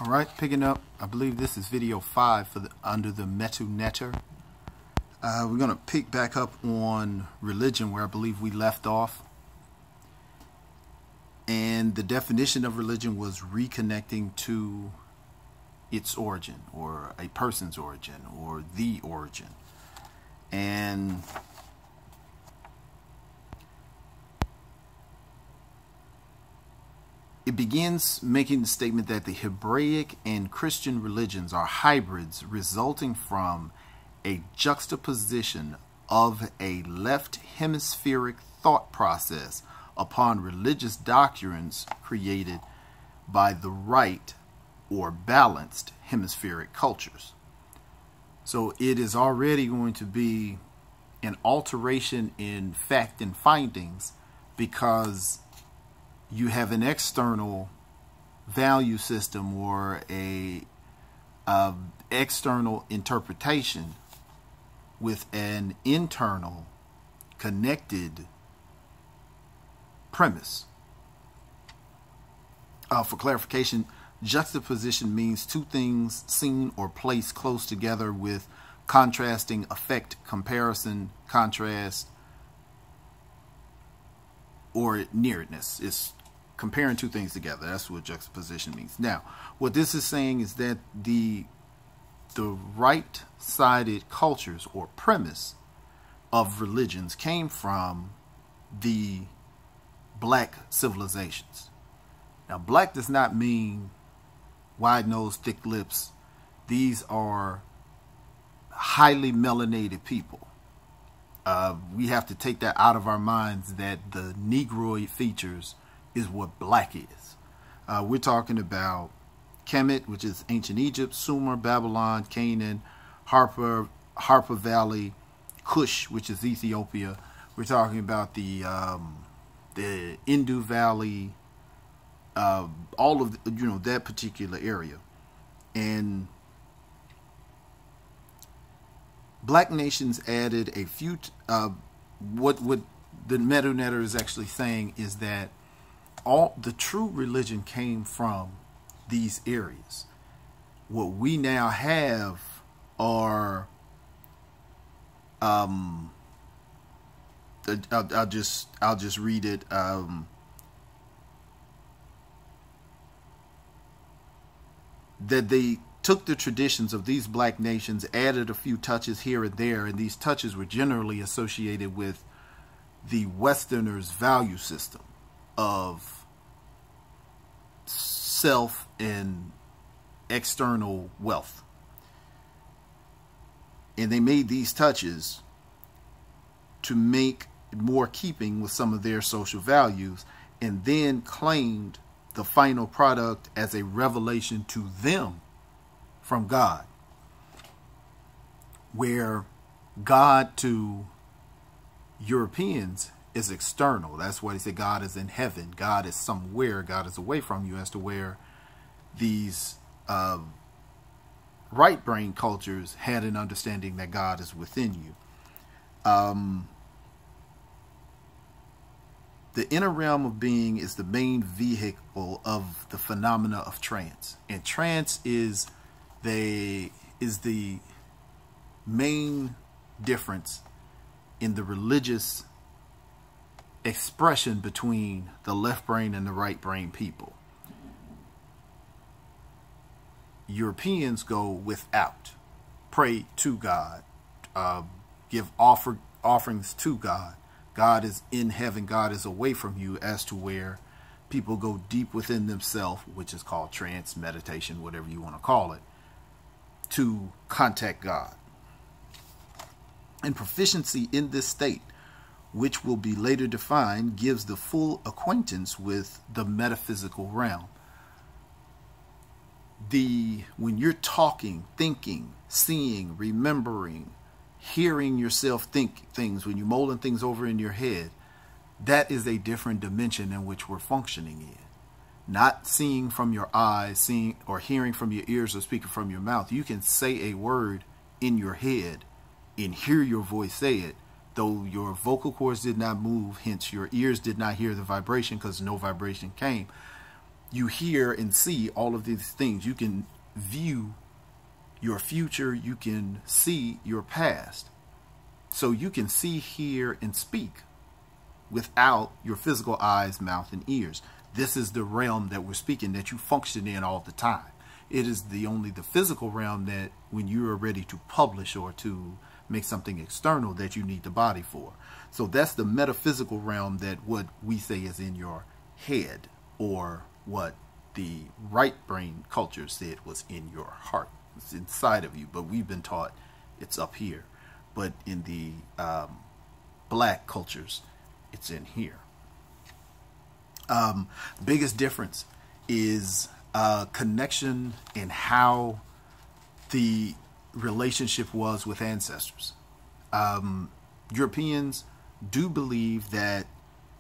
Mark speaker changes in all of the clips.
Speaker 1: All right, picking up, I believe this is video 5 for under the Metu Neter. We're going to pick back up on religion where I believe we left off. And the definition of religion was reconnecting to its origin, or a person's origin, or the origin. And it begins making the statement that the Hebraic and Christian religions are hybrids resulting from a juxtaposition of a left hemispheric thought process upon religious doctrines created by the right or balanced hemispheric cultures. So it is already going to be an alteration in fact and findings, because you have an external value system or a external interpretation with an internal connected premise. For clarification, juxtaposition means two things seen or placed close together with contrasting effect, comparison, contrast, or nearness. It's comparing two things together. That's what juxtaposition means. Now, what this is saying is that the right-sided cultures or premise of religions came from the black civilizations. Now, black does not mean wide nose, thick lips. These are highly melanated people. We have to take that out of our minds, that the Negroid features is what black is. We're talking about Kemet, which is ancient Egypt, Sumer, Babylon, Canaan, Harper Valley, Kush, which is Ethiopia. We're talking about the Indus Valley, all of that particular area. And black nations added a few. What the Metu Neter is actually saying is that all the true religion came from these areas. What we now have are I'll just read it. That they took the traditions of these black nations, added a few touches here and there, and these touches were generally associated with the Westerners' value system of self and external wealth. And they made these touches to make more keeping with some of their social values, and then claimed the final product as a revelation to them from God, where God to Europeans is external. That's why he said God is in heaven. God is somewhere. God is away from you, as to where these right brain cultures had an understanding that God is within you. The inner realm of being is the main vehicle of the phenomena of trance. And trance is the main difference in the religious expression between the left brain and the right brain people. Europeans go without, pray to God, give offerings to God. God is in heaven, God is away from you, as to where people go deep within themselves, which is called trance, meditation, whatever you want to call it, to contact God. And proficiency in this state, which will be later defined, gives the full acquaintance with the metaphysical realm. When you're talking, thinking, seeing, remembering, hearing yourself think things, when you're mulling things over in your head, that is a different dimension in which we're functioning in. Not seeing from your eyes, seeing or hearing from your ears, or speaking from your mouth. You can say a word in your head and hear your voice say it, though your vocal cords did not move, hence your ears did not hear the vibration, because no vibration came. you hear and see all of these things. You can view your future. You can see your past. So you can see, hear, and speak without your physical eyes, mouth, and ears. This is the realm that we're speaking, that you function in all the time. It is only the physical realm that when you are ready to publish or to make something external that you need the body for. So that's the metaphysical realm, that what we say is in your head, or what the right brain culture said was in your heart. It's inside of you, but we've been taught it's up here. But in the black cultures, it's in here. Biggest difference is connection in how the relationship was with ancestors. Europeans do believe that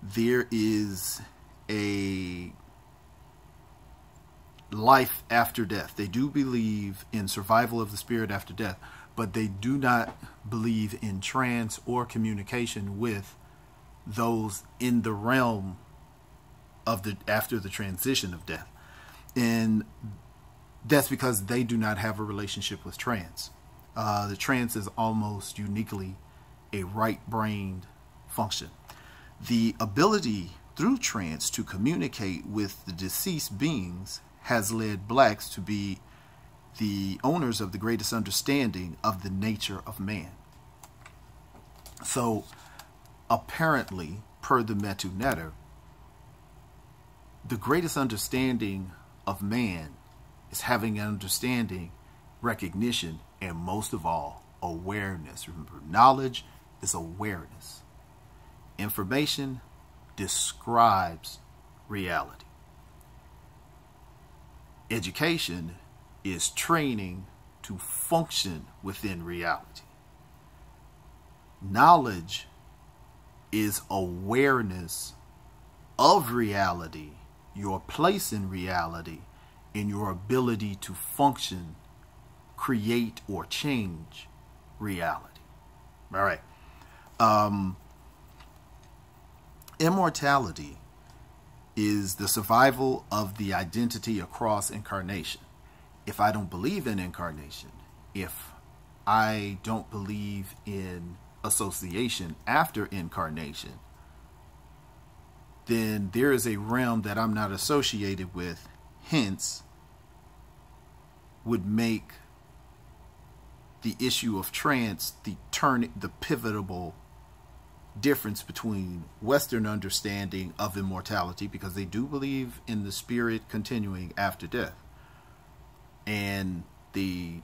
Speaker 1: there is a life after death. They do believe in survival of the spirit after death, but they do not believe in trance or communication with those in the realm of the after the transition of death. And that's because they do not have a relationship with trance. The trance is almost uniquely a right-brained function. The ability through trance to communicate with the deceased beings has led blacks to be the owners of the greatest understanding of the nature of man. So apparently, per the Metu Neter, the greatest understanding of man is having an understanding, recognition, and most of all, awareness. Remember, knowledge is awareness. Information describes reality. Education is training to function within reality. Knowledge is awareness of reality, your place in reality, and your ability to function, create, or change reality. All right. Immortality is the survival of the identity across incarnation. If I don't believe in incarnation, if I don't believe in association after incarnation, then there is a realm that I'm not associated with, hence would make the issue of trance the pivotal difference between Western understanding of immortality, because they do believe in the spirit continuing after death, and the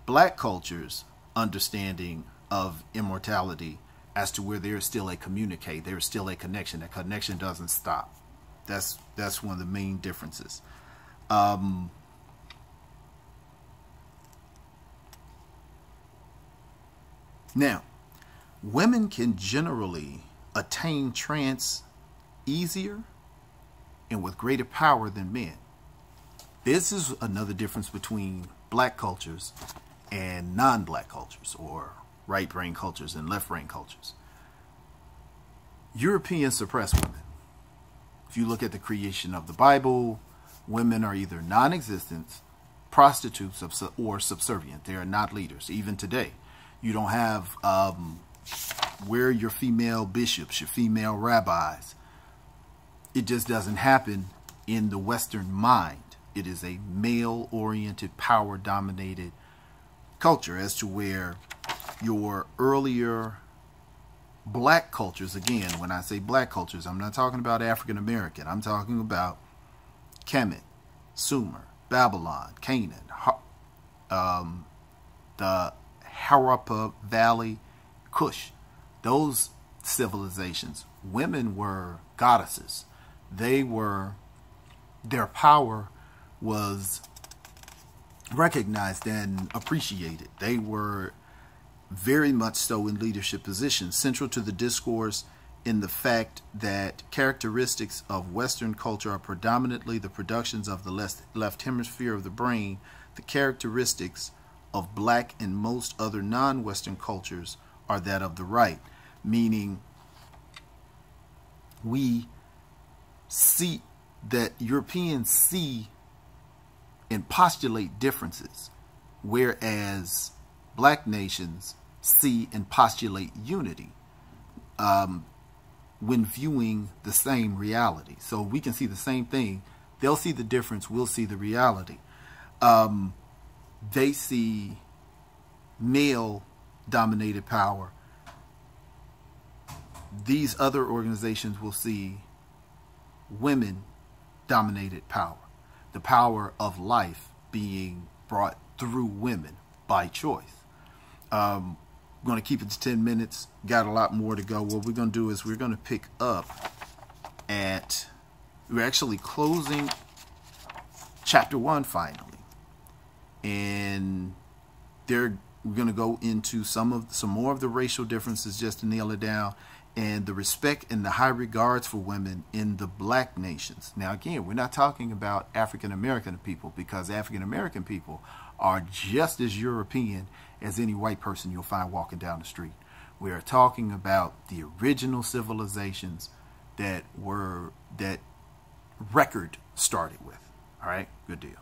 Speaker 1: black culture's understanding of immortality as to where there is still a communicate, there is still a connection. That connection doesn't stop. That's one of the main differences. Now, women can generally attain trance easier and with greater power than men. This is another difference between black cultures and non-black cultures, or right brain cultures and left brain cultures. Europeans suppress women. If you look at the creation of the Bible, women are either non-existent, prostitutes, or subservient. They are not leaders. Even today, you don't have where your female bishops, your female rabbis. It just doesn't happen in the Western mind. It is a male-oriented, power-dominated culture, as to where your earlier black cultures, again, when I say black cultures, I'm not talking about African American. I'm talking about Kemet, Sumer, Babylon, Canaan, the Harappa Valley, Kush. Those civilizations, women were goddesses. Their power was recognized and appreciated. They were very much so in leadership positions, central to the discourse in the fact that characteristics of Western culture are predominantly the productions of the left hemisphere of the brain. The characteristics of black and most other non-Western cultures are that of the right, meaning we see that Europeans see and postulate differences, whereas black nations see and postulate unity when viewing the same reality. So we can see the same thing. They'll see the difference. We'll see the reality. They see male-dominated power. These other organizations will see women-dominated power. The power of life being brought through women by choice. I'm going to keep it to 10 minutes. Got a lot more to go. What we're going to do is we're going to pick up at, we're actually closing chapter 1 finally. And we're going to go into some more of the racial differences just to nail it down, and the respect and the high regards for women in the black nations. Now, again, we're not talking about African American people, because African American people are just as European as any white person you'll find walking down the street. We are talking about the original civilizations that record started with. All right, good deal.